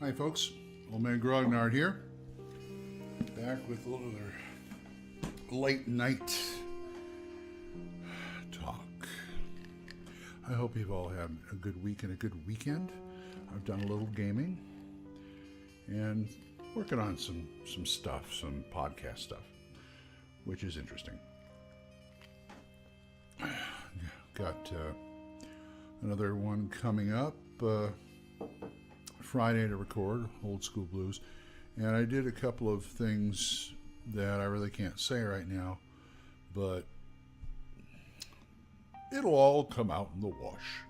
Hi folks, old man Grognard here, back with a little late night talk. I hope you've all had a good week and a good weekend. I've done a little gaming and working on some stuff, some podcast stuff, which is interesting. Got another one coming up Friday to record, Old School Blues. And I did a couple of things that I really can't say right now, but it'll all come out in the wash,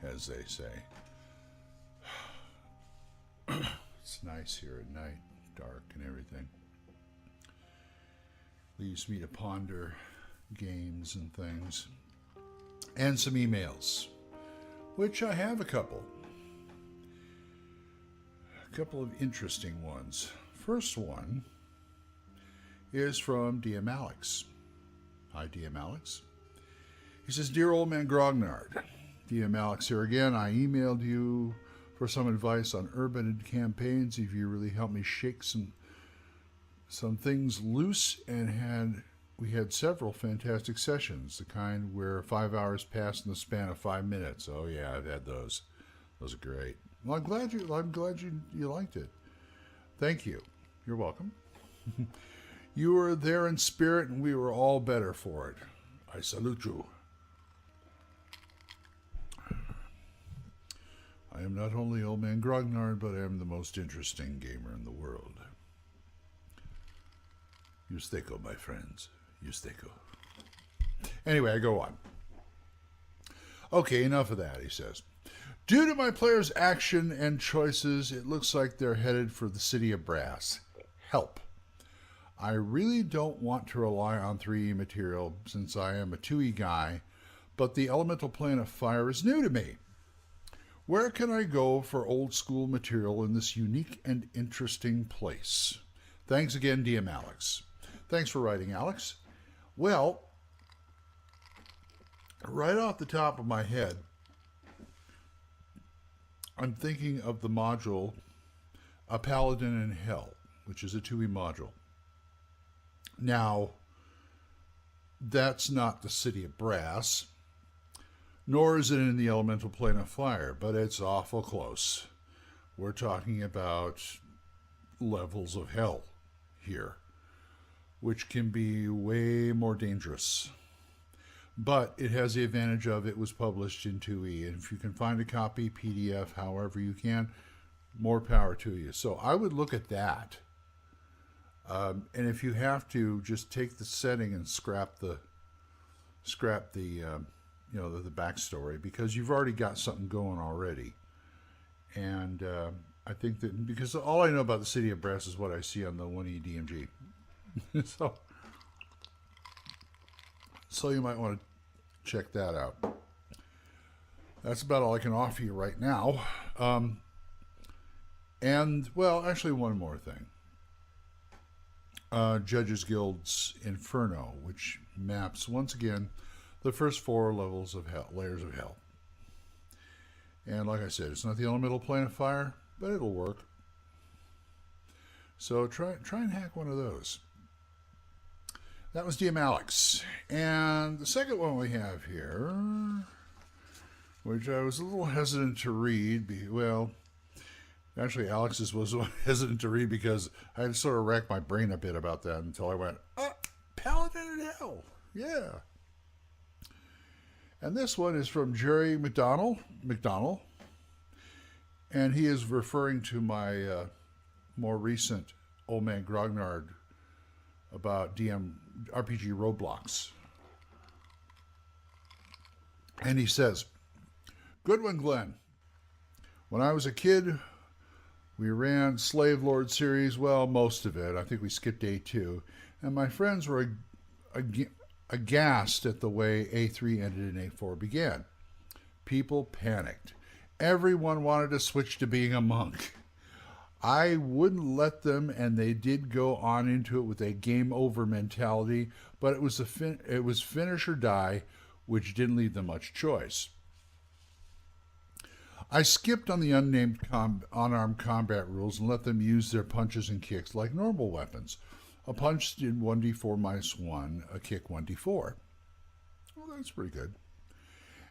as they say. It's nice here at night, dark and everything. Leaves me to ponder games and things. And some emails, which I have a couple. A couple of interesting ones. First one is from DM Alex. Hi, DM Alex. He says, Dear Old Man Grognard, DM Alex here again. I emailed you for some advice on urban campaigns. If you really helped me shake some things loose, and we had several fantastic sessions, the kind where 5 hours passed in the span of 5 minutes. Oh yeah, I've had those. Those are great. Well, I'm glad you liked it. Thank you. You're welcome. You were there in spirit, and we were all better for it. I salute you. I am not only Old Man Grognard, but I am the most interesting gamer in the world. Usteko, my friends. Usteko. Anyway, I go on. Okay, enough of that, he says. Due to my players' action and choices, it looks like they're headed for the City of Brass. Help. I really don't want to rely on 3E material since I am a 2E guy, but the elemental plane of fire is new to me. Where can I go for old school material in this unique and interesting place? Thanks again, DM Alex. Thanks for writing, Alex. Well, right off the top of my head, I'm thinking of the module, A Paladin in Hell, which is a 2E module. Now, that's not the City of Brass, nor is it in the elemental plane of fire, but it's awful close. We're talking about levels of hell here, which can be way more dangerous. But it has the advantage of it was published in 2E, and if you can find a copy, PDF, however you can, more power to you. So I would look at that. And if you have to, just take the setting and scrap the backstory, because you've already got something going already. And I think that because all I know about the City of Brass is what I see on the 1E DMG. So you might want to check that out. That's about all I can offer you right now. And, well, actually one more thing. Judges Guild's Inferno, which maps, once again, the first 4 levels of hell, layers of hell. And like I said, it's not the elemental plane of fire, but it'll work. So try and hack one of those. That was DM Alex. And the second one we have here, which I was a little hesitant to read. Well, actually Alex's was hesitant to read because I had to sort of rack my brain a bit about that until I went, Paladin in Hell. Yeah. And this one is from Jerry McDonald. And he is referring to my more recent Old Man Grognard about RPG roadblocks. And he says, Good one, Glenn. When I was a kid, we ran Slave Lord series, well, most of it. I think we skipped A2. And my friends were aghast at the way A3 ended and A4 began. People panicked. Everyone wanted to switch to being a monk. I wouldn't let them, and they did go on into it with a game over mentality, but it was finish or die, which didn't leave them much choice. I skipped on the unarmed combat rules and let them use their punches and kicks like normal weapons. A punch did 1d4 minus 1, a kick 1d4. Well, that's pretty good.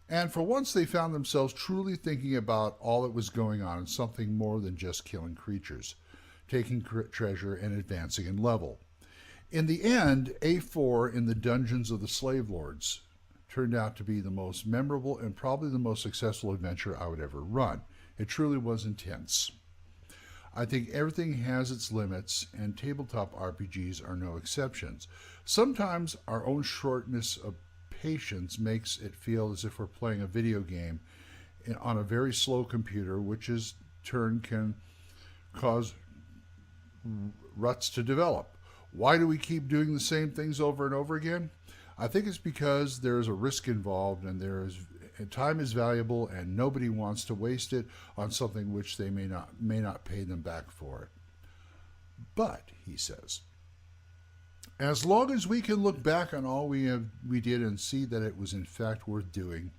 And for once, they found themselves truly thinking about all that was going on and something more than just killing creatures, taking treasure, and advancing in level. In the end, A4 in the Dungeons of the Slave Lords turned out to be the most memorable and probably the most successful adventure I would ever run. It truly was intense. I think everything has its limits, and tabletop RPGs are no exceptions. Sometimes our own shortness of patience makes it feel as if we're playing a video game on a very slow computer, which in turn can cause ruts to develop. Why do we keep doing the same things over and over again? I think it's because there's a risk involved, and time is valuable, and nobody wants to waste it on something which they may not pay them back for it. But, he says, as long as we can look back on all we did and see that it was in fact worth doing,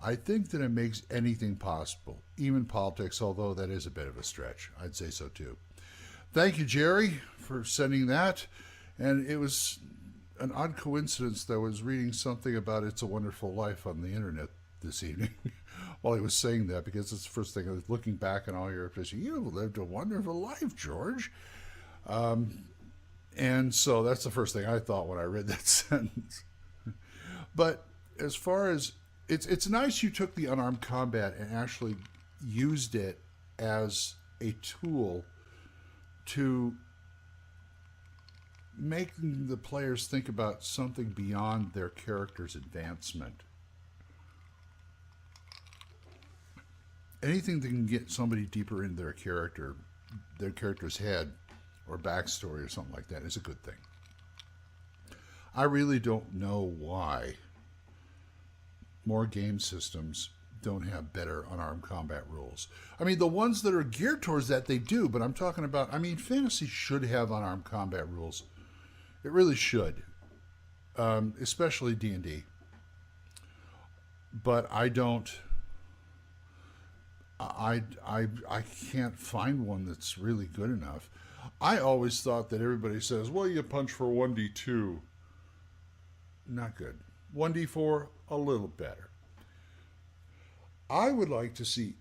I think that it makes anything possible, even politics, although that is a bit of a stretch. I'd say so too. Thank you, Jerry, for sending that. And it was an odd coincidence that I was reading something about It's a Wonderful Life on the internet this evening while he was saying that, because it's the first thing I was looking back on all your episodes. You've lived a wonderful life, George. And so that's the first thing I thought when I read that sentence. But as far as, it's nice you took the unarmed combat and actually used it as a tool to make the players think about something beyond their character's advancement. Anything that can get somebody deeper in their character's head or backstory or something like that is a good thing. I really don't know why more game systems don't have better unarmed combat rules. I mean, the ones that are geared towards that, they do, but I'm talking about, fantasy should have unarmed combat rules. It really should, especially D&D. But I can't find one that's really good enough. I always thought that everybody says, well, you punch for 1d2. Not good. 1d4, a little better. I would like to see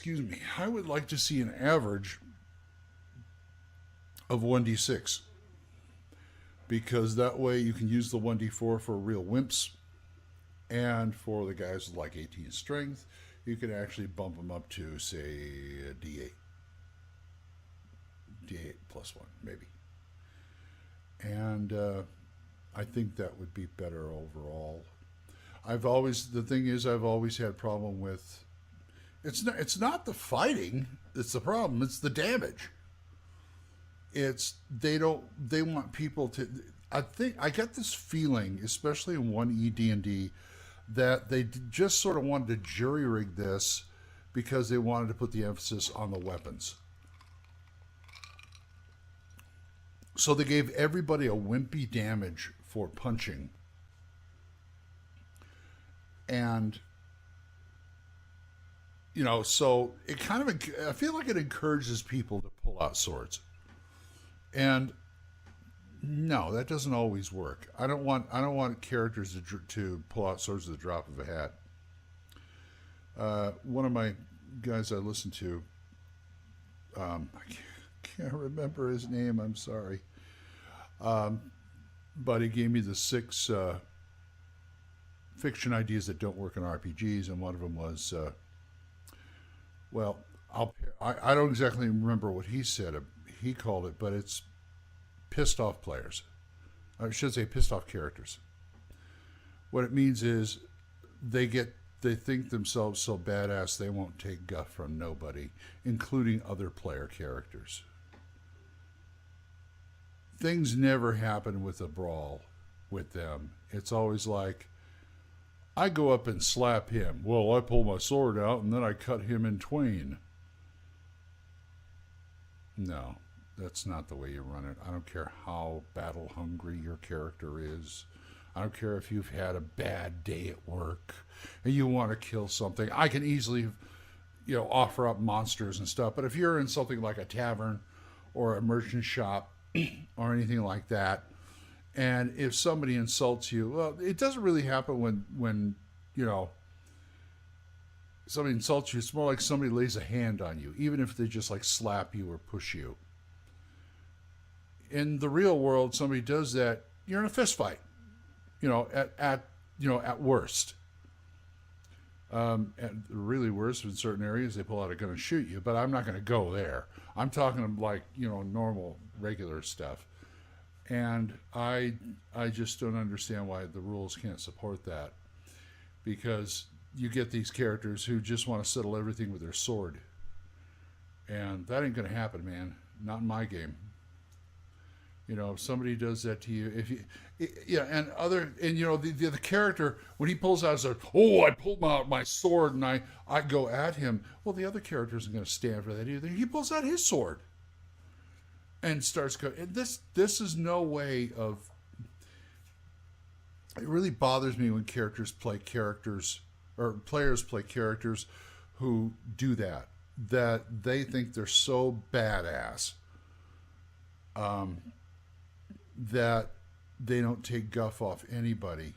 an average of 1d6. Because that way you can use the 1d4 for real wimps. And for the guys with like 18 strength, you can actually bump them up to, say, a d8. D8 plus 1, maybe. And I think that would be better overall. The thing is, I've always had a problem with, it's not the fighting that's the problem, it's the damage. They want people to, I get this feeling, especially in 1E D&D, that they just sort of wanted to jury rig this because they wanted to put the emphasis on the weapons. So they gave everybody a wimpy damage for punching. And, so it kind of, I feel like it encourages people to pull out swords. And no, that doesn't always work. I don't want characters to pull out swords at the drop of a hat. One of my guys I listen to, I can't remember his name. I'm sorry, but he gave me the 6 fiction ideas that don't work in RPGs, and one of them was, I don't exactly remember what he said. He called it, but it's pissed off players. I should say pissed off characters. What it means is they think themselves so badass they won't take guff from nobody, including other player characters. Things never happen with a brawl with them. It's always like, I go up and slap him. Well, I pull my sword out and then I cut him in twain. No, that's not the way you run it. I don't care how battle hungry your character is. I don't care if you've had a bad day at work and you want to kill something. I can easily offer up monsters and stuff. But if you're in something like a tavern or a merchant shop or anything like that, and if somebody insults you, well, it doesn't really happen when somebody insults you. It's more like somebody lays a hand on you, even if they just like slap you or push you. In the real world, somebody does that, you're in a fist fight. At worst. At really worst, in certain areas, they pull out a gun and shoot you. But I'm not going to go there. I'm talking like normal, regular stuff. And I just don't understand why the rules can't support that, because you get these characters who just want to settle everything with their sword, and that ain't going to happen, man. Not in my game. If somebody does that to you, the character, when he pulls out his sword, I pulled out my sword and I go at him. Well, the other character isn't going to stand for that either. He pulls out his sword and starts going. This is no way of. It really bothers me when players play characters who do that. That they think they're so badass. That they don't take guff off anybody,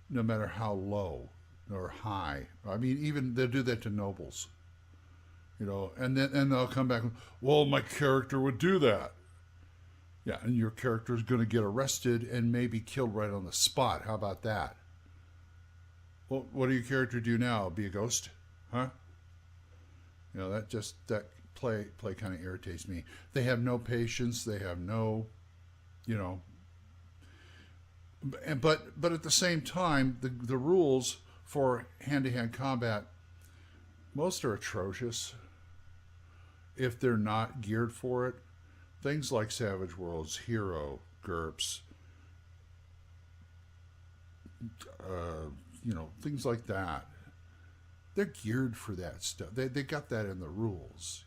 no matter how low or high. I mean, even they'll do that to nobles, and they'll come back. Well, my character would do that. Yeah, and your character is going to get arrested and maybe killed right on the spot. How about that? Well, what do your character do now? Be a ghost, huh? That play kind of irritates me. They have no patience. They have no, but at the same time, the rules for hand-to-hand combat, most are atrocious if they're not geared for it. Things like Savage Worlds, Hero, GURPS, things like that. They're geared for that stuff. They got that in the rules.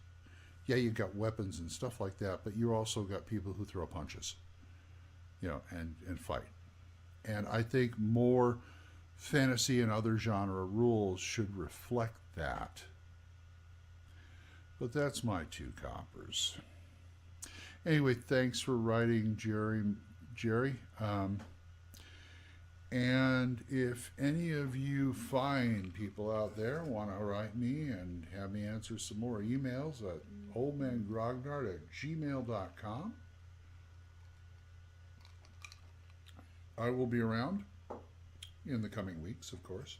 Yeah, you got weapons and stuff like that, but you also got people who throw punches, and fight. And I think more fantasy and other genre rules should reflect that. But that's my 2 coppers. Anyway, thanks for writing, Jerry. And if any of you fine people out there want to write me and have me answer some more emails at oldmangrognard@gmail.com. I will be around in the coming weeks, of course.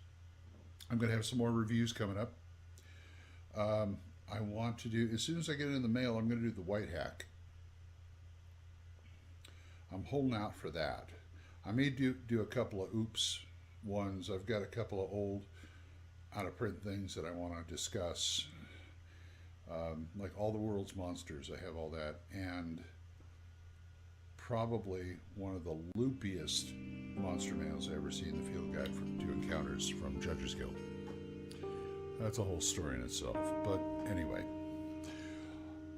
I'm going to have some more reviews coming up. I want to do, as soon as I get it in the mail, I'm going to do the White Hack. I'm holding out for that. I may do a couple of oops ones. I've got a couple of old out-of-print things that I want to discuss. Like All the World's Monsters, I have all that. And probably one of the loopiest monster manuals I ever seen, the Field Guide to Encounters from Judges Guild. That's a whole story in itself. But anyway,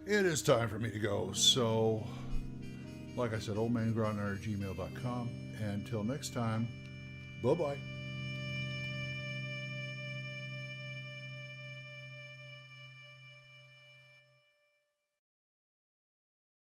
it is time for me to go. So, like I said, oldmangrognard@gmail.com. Until next time, bye-bye.